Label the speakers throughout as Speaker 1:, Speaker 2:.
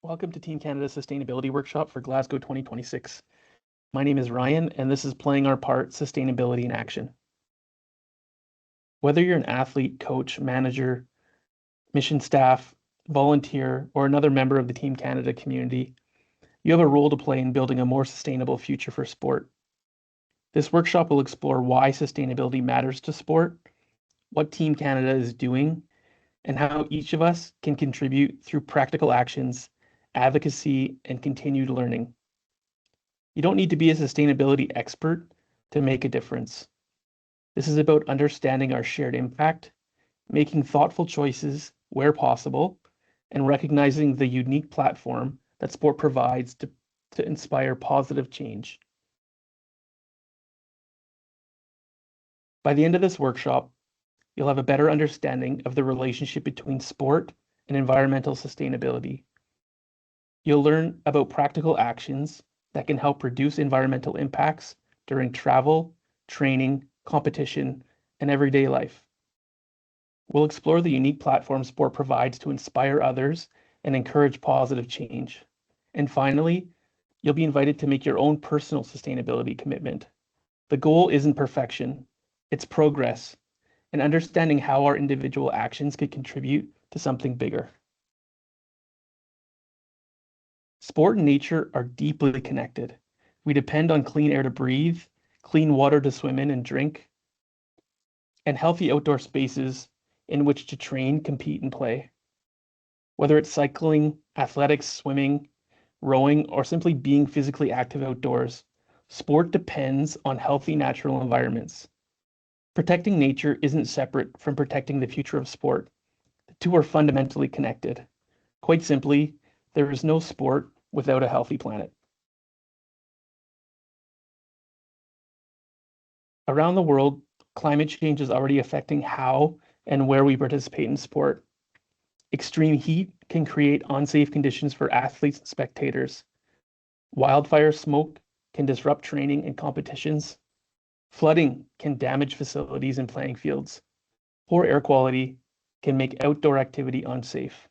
Speaker 1: Welcome to Team Canada's Sustainability Workshop for Glasgow 2026. My name is Ryan, and this is Playing Our Part, Sustainability in Action. Whether you're an athlete, coach, manager, mission staff, volunteer, or another member of the Team Canada community, you have a role to play in building a more sustainable future for sport. This workshop will explore why sustainability matters to sport, what Team Canada is doing, and how each of us can contribute through practical actions, advocacy, and continued learning. You don't need to be a sustainability expert to make a difference. This is about understanding our shared impact, making thoughtful choices where possible, and recognizing the unique platform that sport provides to inspire positive change. By the end of this workshop, you'll have a better understanding of the relationship between sport and environmental sustainability. You'll learn about practical actions that can help reduce environmental impacts during travel, training, competition, and everyday life. We'll explore the unique platform sport provides to inspire others and encourage positive change. And finally, you'll be invited to make your own personal sustainability commitment. The goal isn't perfection, it's progress, and understanding how our individual actions could contribute to something bigger. Sport and nature are deeply connected. We depend on clean air to breathe, clean water to swim in and drink, and healthy outdoor spaces in which to train, compete, and play. Whether it's cycling, athletics, swimming, rowing, or simply being physically active outdoors, sport depends on healthy natural environments. Protecting nature isn't separate from protecting the future of sport. The two are fundamentally connected. Quite simply, there is no sport without a healthy planet. Around the world, climate change is already affecting how and where we participate in sport. Extreme heat can create unsafe conditions for athletes and spectators. Wildfire smoke can disrupt training and competitions. Flooding can damage facilities and playing fields. Poor air quality can make outdoor activity unsafe.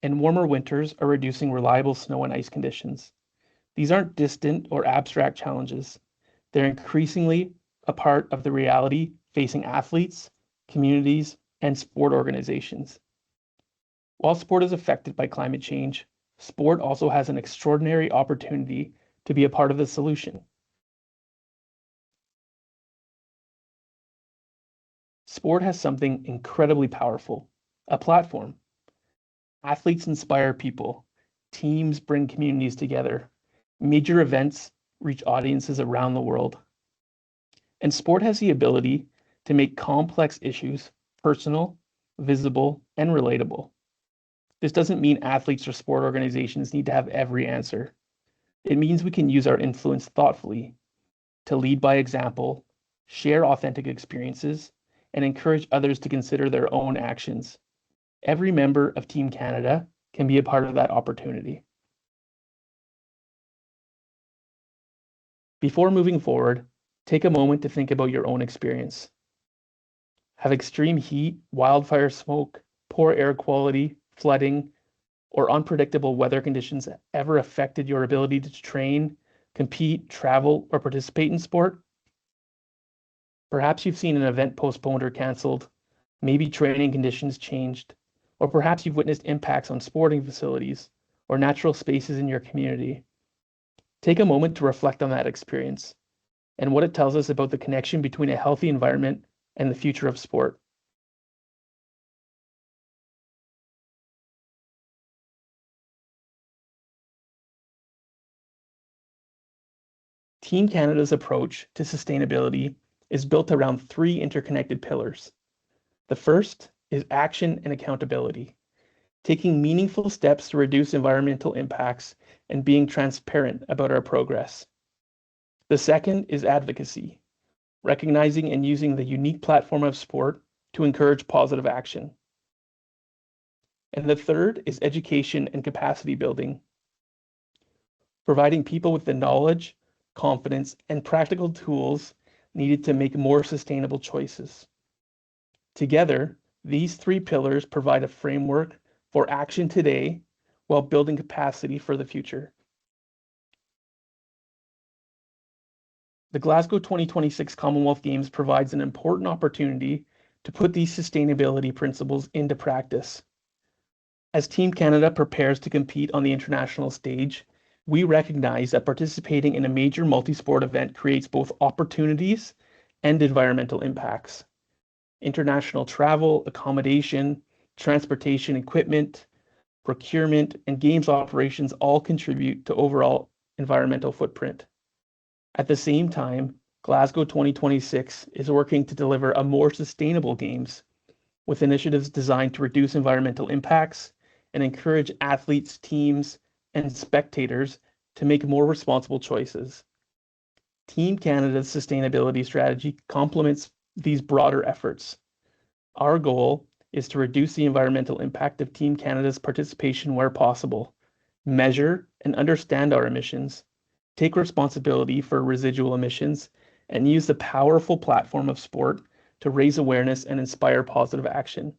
Speaker 1: And warmer winters are reducing reliable snow and ice conditions. These aren't distant or abstract challenges. They're increasingly a part of the reality facing athletes, communities, and sport organizations. While sport is affected by climate change, sport also has an extraordinary opportunity to be a part of the solution. Sport has something incredibly powerful, a platform. Athletes inspire people, teams bring communities together, major events reach audiences around the world. And sport has the ability to make complex issues personal, visible, and relatable. This doesn't mean athletes or sport organizations need to have every answer. It means we can use our influence thoughtfully to lead by example, share authentic experiences, and encourage others to consider their own actions. Every member of Team Canada can be a part of that opportunity. Before moving forward, take a moment to think about your own experience. Have extreme heat, wildfire smoke, poor air quality, flooding, or unpredictable weather conditions ever affected your ability to train, compete, travel, or participate in sport? Perhaps you've seen an event postponed or canceled, maybe training conditions changed, or perhaps you've witnessed impacts on sporting facilities or natural spaces in your community. Take a moment to reflect on that experience and what it tells us about the connection between a healthy environment and the future of sport. Team Canada's approach to sustainability is built around three interconnected pillars. The first is action and accountability, taking meaningful steps to reduce environmental impacts and being transparent about our progress. The second is advocacy, recognizing and using the unique platform of sport to encourage positive action. And the third is education and capacity building, providing people with the knowledge, confidence, and practical tools needed to make more sustainable choices. Together, these three pillars provide a framework for action today while building capacity for the future. The Glasgow 2026 Commonwealth Games provides an important opportunity to put these sustainability principles into practice. As Team Canada prepares to compete on the international stage, we recognize that participating in a major multi-sport event creates both opportunities and environmental impacts. International travel, accommodation, transportation equipment, procurement, and games operations all contribute to overall environmental footprint. At the same time, Glasgow 2026 is working to deliver a more sustainable games with initiatives designed to reduce environmental impacts and encourage athletes, teams, and spectators to make more responsible choices. Team Canada's sustainability strategy complements these broader efforts. Our goal is to reduce the environmental impact of Team Canada's participation where possible, measure and understand our emissions, take responsibility for residual emissions, and use the powerful platform of sport to raise awareness and inspire positive action.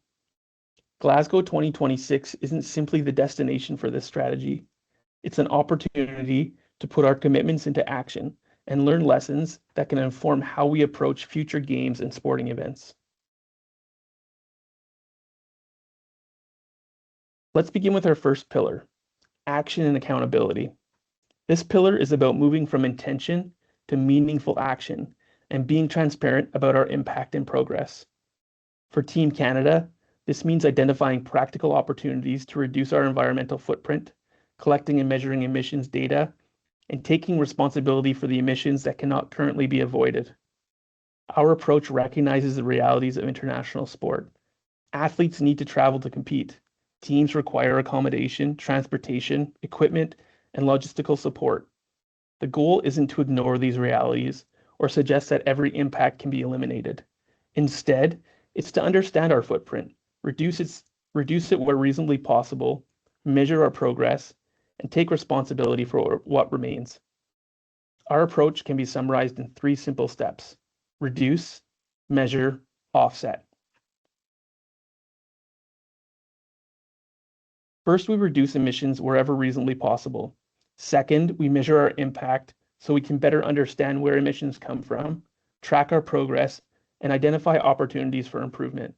Speaker 1: Glasgow 2026 isn't simply the destination for this strategy. It's an opportunity to put our commitments into action and learn lessons that can inform how we approach future games and sporting events. Let's begin with our first pillar, action and accountability. This pillar is about moving from intention to meaningful action and being transparent about our impact and progress. For Team Canada, this means identifying practical opportunities to reduce our environmental footprint, collecting and measuring emissions data, and taking responsibility for the emissions that cannot currently be avoided. Our approach recognizes the realities of international sport. Athletes need to travel to compete. Teams require accommodation, transportation, equipment, and logistical support. The goal isn't to ignore these realities or suggest that every impact can be eliminated. Instead, it's to understand our footprint, reduce it where reasonably possible, measure our progress, and take responsibility for what remains. Our approach can be summarized in 3 simple steps: reduce, measure, offset. First, we reduce emissions wherever reasonably possible. Second, we measure our impact so we can better understand where emissions come from, track our progress, and identify opportunities for improvement.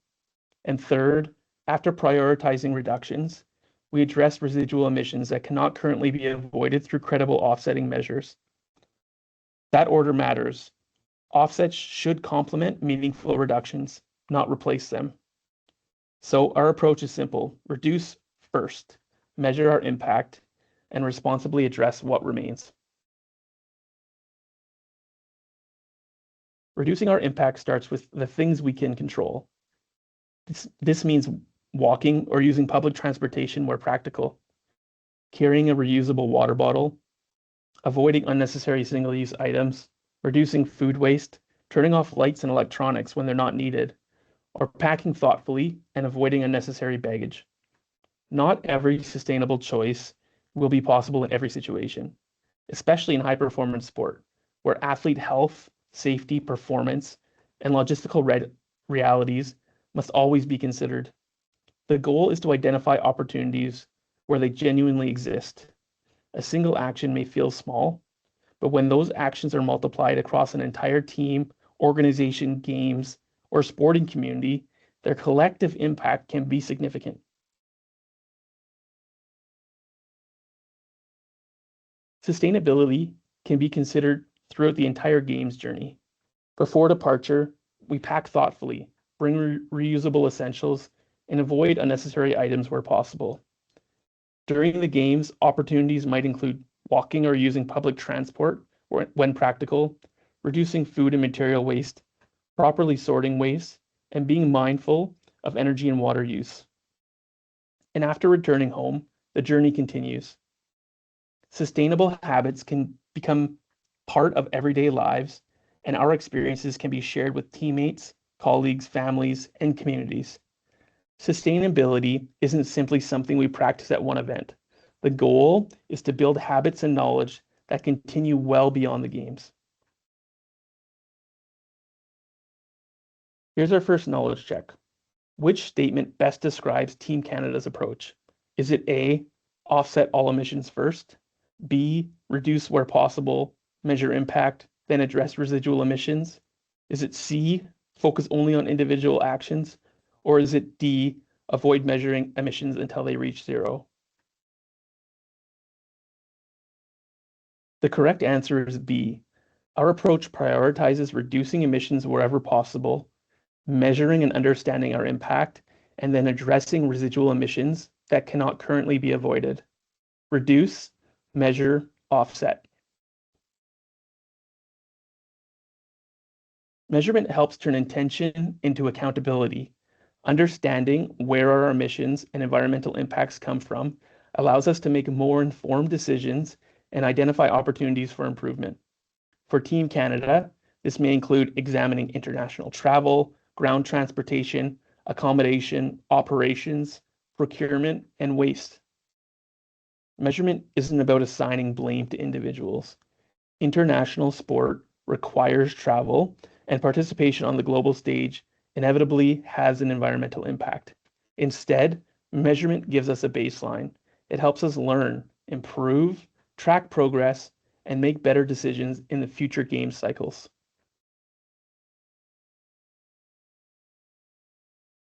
Speaker 1: And third, after prioritizing reductions, we address residual emissions that cannot currently be avoided through credible offsetting measures. That order matters. Offsets should complement meaningful reductions, not replace them. So our approach is simple: reduce first, measure our impact, and responsibly address what remains. Reducing our impact starts with the things we can control. This means walking or using public transportation where practical, carrying a reusable water bottle, avoiding unnecessary single-use items, reducing food waste, turning off lights and electronics when they're not needed, or packing thoughtfully and avoiding unnecessary baggage. Not every sustainable choice will be possible in every situation, especially in high-performance sport, where athlete health, safety, performance, and logistical realities must always be considered. The goal is to identify opportunities where they genuinely exist. A single action may feel small, but when those actions are multiplied across an entire team, organization, games, or sporting community, their collective impact can be significant. Sustainability can be considered throughout the entire games journey. Before departure, we pack thoughtfully, bring reusable essentials, and avoid unnecessary items where possible. During the games, opportunities might include walking or using public transport when practical, reducing food and material waste, properly sorting waste, and being mindful of energy and water use. And after returning home, the journey continues. Sustainable habits can become part of everyday lives, and our experiences can be shared with teammates, colleagues, families, and communities. Sustainability isn't simply something we practice at one event. The goal is to build habits and knowledge that continue well beyond the games. Here's our first knowledge check. Which statement best describes Team Canada's approach? Is it A, offset all emissions first? B, reduce where possible, measure impact, then address residual emissions? Is it C, focus only on individual actions? Or is it D, avoid measuring emissions until they reach zero? The correct answer is B. Our approach prioritizes reducing emissions wherever possible, measuring and understanding our impact, and then addressing residual emissions that cannot currently be avoided. Reduce, measure, offset. Measurement helps turn intention into accountability. Understanding where our emissions and environmental impacts come from allows us to make more informed decisions and identify opportunities for improvement. For Team Canada, this may include examining international travel, ground transportation, accommodation, operations, procurement, and waste. Measurement isn't about assigning blame to individuals. International sport requires travel, and participation on the global stage inevitably has an environmental impact. Instead, measurement gives us a baseline. It helps us learn, improve, track progress, and make better decisions in the future game cycles.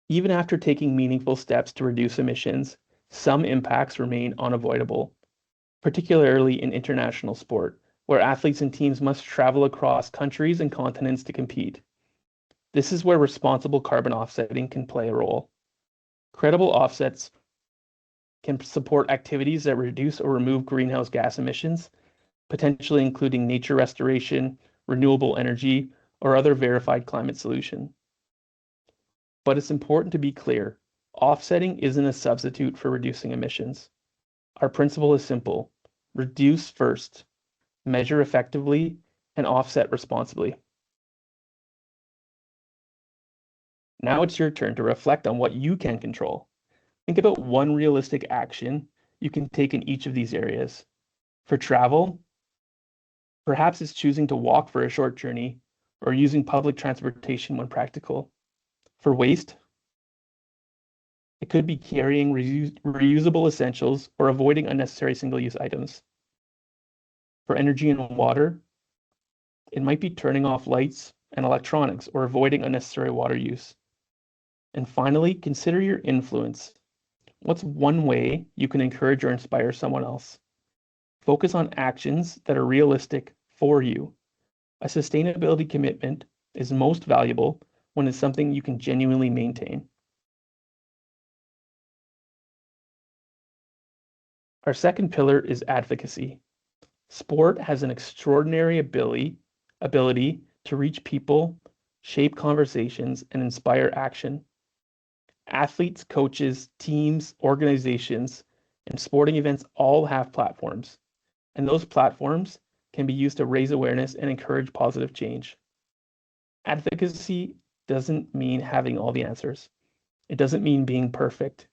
Speaker 1: Even after taking meaningful steps to reduce emissions, some impacts remain unavoidable, particularly in international sport, where athletes and teams must travel across countries and continents to compete. This is where responsible carbon offsetting can play a role. Credible offsets can support activities that reduce or remove greenhouse gas emissions, potentially including nature restoration, renewable energy, or other verified climate solution. But it's important to be clear, offsetting isn't a substitute for reducing emissions. Our principle is simple: reduce first, measure effectively, and offset responsibly. Now it's your turn to reflect on what you can control. Think about one realistic action you can take in each of these areas. For travel, perhaps it's choosing to walk for a short journey or using public transportation when practical. For waste, it could be carrying reusable essentials or avoiding unnecessary single-use items. For energy and water, it might be turning off lights and electronics or avoiding unnecessary water use. And finally, consider your influence. What's one way you can encourage or inspire someone else? Focus on actions that are realistic for you. A sustainability commitment is most valuable when it's something you can genuinely maintain. Our second pillar is advocacy. Sport has an extraordinary ability to reach people, shape conversations, and inspire action. Athletes, coaches, teams, organizations, and sporting events all have platforms, and those platforms can be used to raise awareness and encourage positive change. Advocacy doesn't mean having all the answers. It doesn't mean being perfect.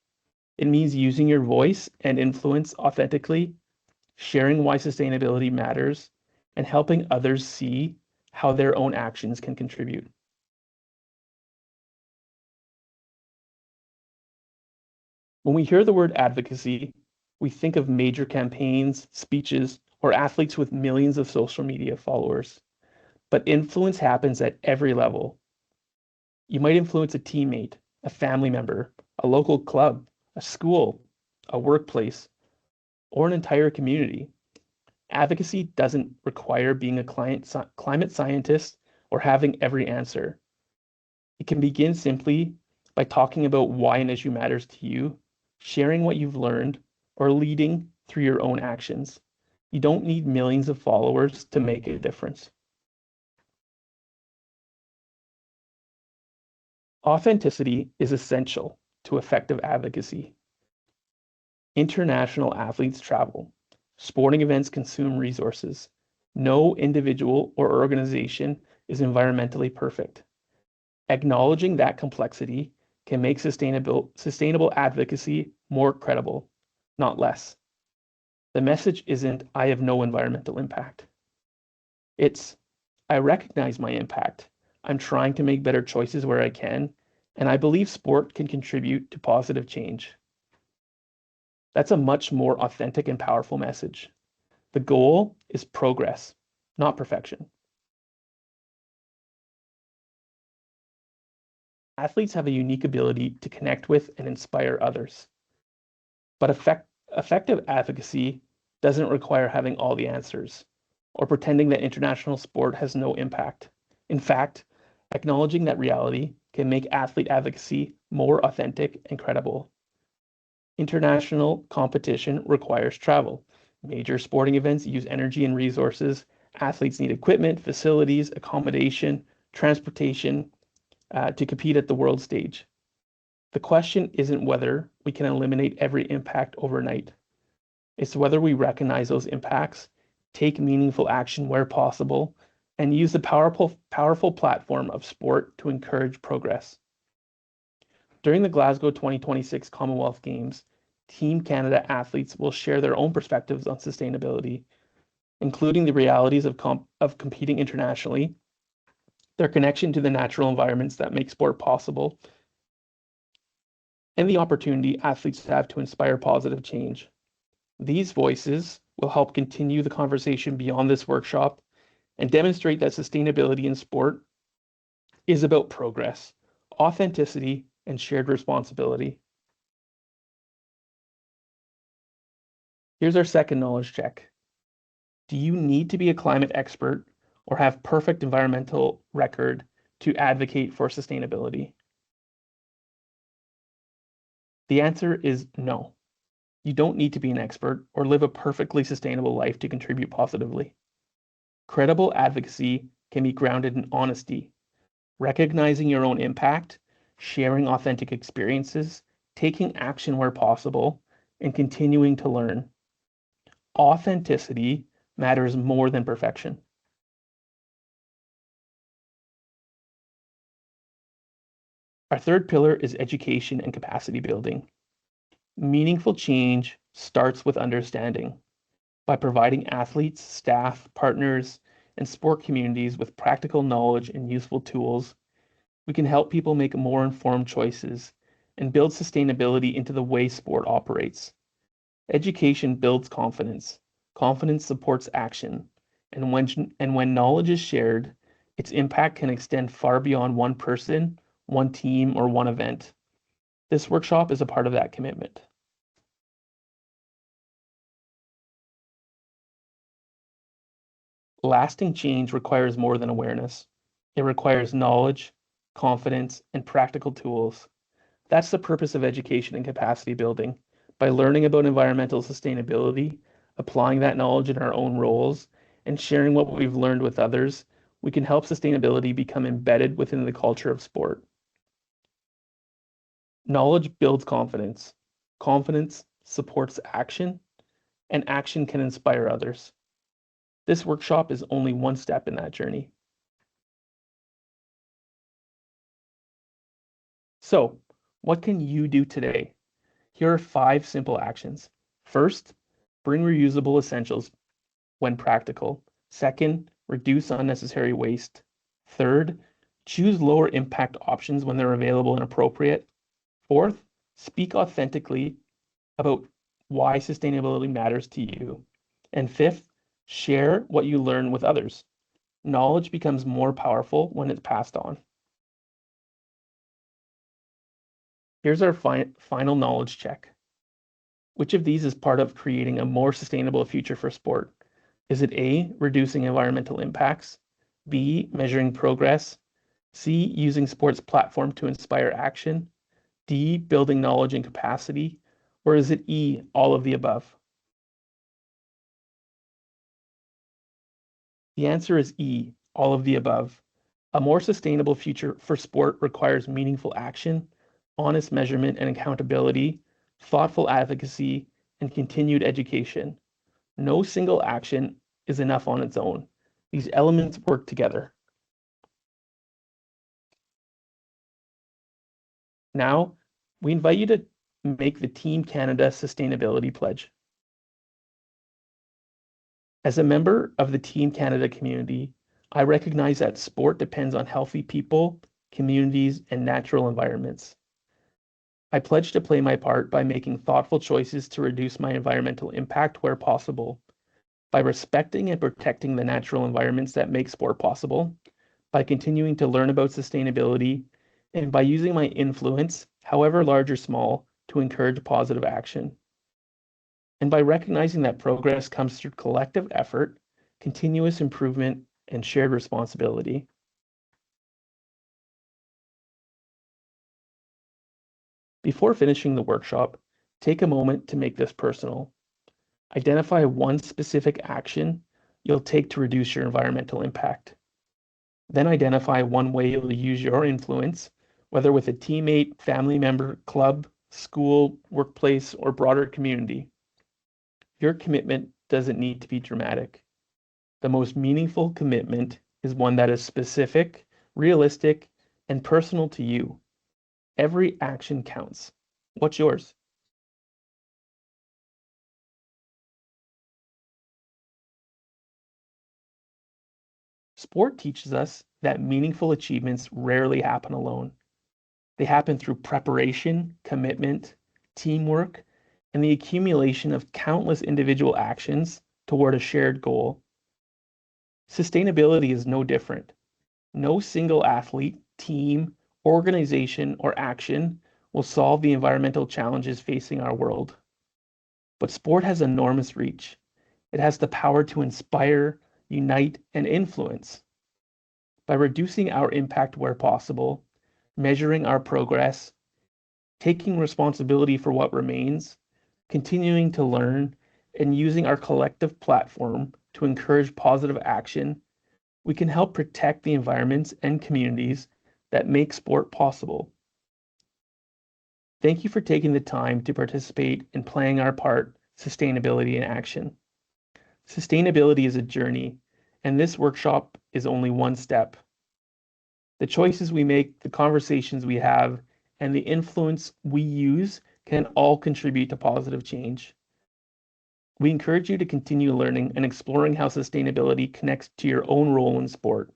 Speaker 1: It means using your voice and influence authentically, sharing why sustainability matters, and helping others see how their own actions can contribute. When we hear the word advocacy, we think of major campaigns, speeches, or athletes with millions of social media followers. But influence happens at every level. You might influence a teammate, a family member, a local club, a school, a workplace, or an entire community. Advocacy doesn't require being a climate scientist or having every answer. It can begin simply by talking about why an issue matters to you, sharing what you've learned, or leading through your own actions. You don't need millions of followers to make a difference. Authenticity is essential to effective advocacy. International athletes travel. Sporting events consume resources. No individual or organization is environmentally perfect. Acknowledging that complexity can make sustainable advocacy more credible, not less. The message isn't, I have no environmental impact. It's, I recognize my impact. I'm trying to make better choices where I can, and I believe sport can contribute to positive change. That's a much more authentic and powerful message. The goal is progress, not perfection. Athletes have a unique ability to connect with and inspire others, but effective advocacy doesn't require having all the answers or pretending that international sport has no impact. In fact, acknowledging that reality can make athlete advocacy more authentic and credible. International competition requires travel. Major sporting events use energy and resources. Athletes need equipment, facilities, accommodation, transportation to compete at the world stage. The question isn't whether we can eliminate every impact overnight. It's whether we recognize those impacts, take meaningful action where possible, and use the powerful platform of sport to encourage progress. During the Glasgow 2026 Commonwealth Games, Team Canada athletes will share their own perspectives on sustainability, including the realities of competing internationally, their connection to the natural environments that make sport possible, and the opportunity athletes have to inspire positive change. These voices will help continue the conversation beyond this workshop and demonstrate that sustainability in sport is about progress, authenticity, and shared responsibility. Here's our second knowledge check. Do you need to be a climate expert or have perfect environmental record to advocate for sustainability? The answer is no. You don't need to be an expert or live a perfectly sustainable life to contribute positively. Credible advocacy can be grounded in honesty, recognizing your own impact, sharing authentic experiences, taking action where possible, and continuing to learn. Authenticity matters more than perfection. Our third pillar is education and capacity building. Meaningful change starts with understanding. By providing athletes, staff, partners, and sport communities with practical knowledge and useful tools, we can help people make more informed choices and build sustainability into the way sport operates. Education builds confidence. Confidence supports action. And when knowledge is shared, its impact can extend far beyond one person, one team, or one event. This workshop is a part of that commitment. Lasting change requires more than awareness. It requires knowledge, confidence, and practical tools. That's the purpose of education and capacity building. By learning about environmental sustainability, applying that knowledge in our own roles, and sharing what we've learned with others, we can help sustainability become embedded within the culture of sport. Knowledge builds confidence. Confidence supports action, and action can inspire others. This workshop is only one step in that journey. So, what can you do today? Here are 5 simple actions. First, bring reusable essentials when practical. Second, reduce unnecessary waste. Third, choose lower impact options when they're available and appropriate. Fourth, speak authentically about why sustainability matters to you. And fifth, share what you learn with others. Knowledge becomes more powerful when it's passed on. Here's our final knowledge check. Which of these is part of creating a more sustainable future for sport? Is it A, reducing environmental impacts, B, measuring progress, C, using sports platform to inspire action, D, building knowledge and capacity, or is it E, all of the above? The answer is E, all of the above. A more sustainable future for sport requires meaningful action, honest measurement and accountability, thoughtful advocacy, and continued education. No single action is enough on its own. These elements work together. Now, we invite you to make the Team Canada Sustainability Pledge. As a member of the Team Canada community, I recognize that sport depends on healthy people, communities, and natural environments. I pledge to play my part by making thoughtful choices to reduce my environmental impact where possible, by respecting and protecting the natural environments that make sport possible, by continuing to learn about sustainability, and by using my influence, however large or small, to encourage positive action. And by recognizing that progress comes through collective effort, continuous improvement, and shared responsibility. Before finishing the workshop, take a moment to make this personal. Identify one specific action you'll take to reduce your environmental impact. Then identify one way you'll use your influence, whether with a teammate, family member, club, school, workplace, or broader community. Your commitment doesn't need to be dramatic. The most meaningful commitment is one that is specific, realistic, and personal to you. Every action counts. What's yours? Sport teaches us that meaningful achievements rarely happen alone. They happen through preparation, commitment, teamwork, and the accumulation of countless individual actions toward a shared goal. Sustainability is no different. No single athlete, team, organization, or action will solve the environmental challenges facing our world. But sport has enormous reach. It has the power to inspire, unite, and influence. By reducing our impact where possible, measuring our progress, taking responsibility for what remains, continuing to learn, and using our collective platform to encourage positive action, we can help protect the environments and communities that make sport possible. Thank you for taking the time to participate in playing our part, sustainability in action. Sustainability is a journey, and this workshop is only one step. The choices we make, the conversations we have, and the influence we use can all contribute to positive change. We encourage you to continue learning and exploring how sustainability connects to your own role in sport.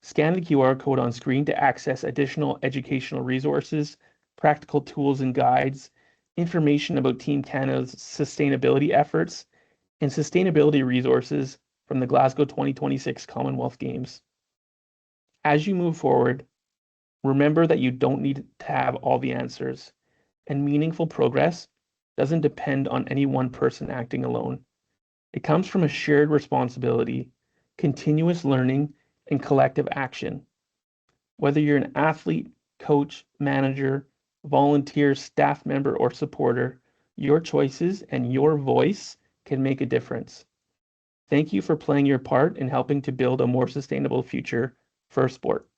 Speaker 1: Scan the QR code on screen to access additional educational resources, practical tools and guides, information about Team Canada's sustainability efforts, and sustainability resources from the Glasgow 2026 Commonwealth Games. As you move forward, remember that you don't need to have all the answers, and meaningful progress doesn't depend on any one person acting alone. It comes from a shared responsibility, continuous learning, and collective action. Whether you're an athlete, coach, manager, volunteer, staff member, or supporter, your choices and your voice can make a difference. Thank you for playing your part in helping to build a more sustainable future for sport.